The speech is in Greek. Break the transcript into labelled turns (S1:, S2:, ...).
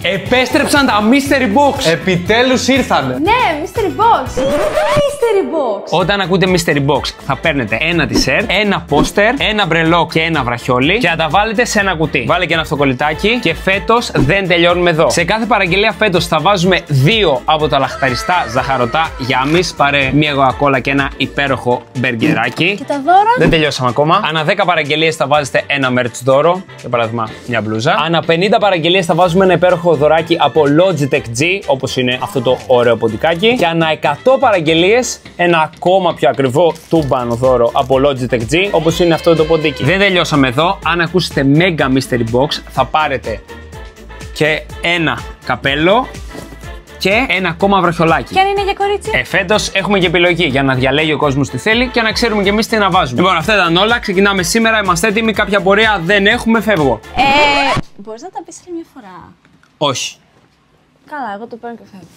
S1: Επέστρεψαν τα Mystery Box!
S2: Επιτέλους ήρθανε!
S3: Ναι, Mystery Box! Mystery Box!
S1: Όταν ακούτε Mystery Box, θα παίρνετε ένα t-shirt, ένα poster, ένα μπρελό και ένα βραχιόλι και θα τα βάλετε σε ένα κουτί. Βάλε και ένα αυτοκολλητάκι και φέτος δεν τελειώνουμε εδώ. Σε κάθε παραγγελία φέτος θα βάζουμε 2 από τα λαχταριστά ζαχαρωτά γιάμις. Πάρε μία κοκακόλα και ένα υπέροχο μπεργκεράκι.
S3: Και τα δώρα.
S1: Δεν τελειώσαμε ακόμα. Ανά 10 παραγγελίες θα βάζετε ένα merch δώρο. Για παράδειγμα, μια μπλούζα. Ανά 50 παραγγελίες θα βάζουμε ένα υπέροχο δωράκι από Logitech G, όπως είναι αυτό το ωραίο ποντικάκι. Και ανά 100 παραγγελίες ένα ακόμα πιο ακριβό τούμπανο δώρο από Logitech G, όπως είναι αυτό το ποντίκι. Δεν τελειώσαμε εδώ. Αν ακούσετε Mega Mystery Box, θα πάρετε και ένα καπέλο και ένα ακόμα βραχιολάκι.
S3: Και αν είναι για κορίτσι.
S1: Φέτος έχουμε και επιλογή για να διαλέγει ο κόσμος τι θέλει και να ξέρουμε κι εμείς τι να βάζουμε. Λοιπόν, αυτά ήταν όλα. Ξεκινάμε σήμερα. Είμαστε έτοιμοι. Κάποια πορεία δεν έχουμε. Φεύγω.
S3: Μπορείς να τα πεις άλλη μια φορά?
S1: Όχι.
S3: Καλά, εγώ το παίρνω και φεύγω.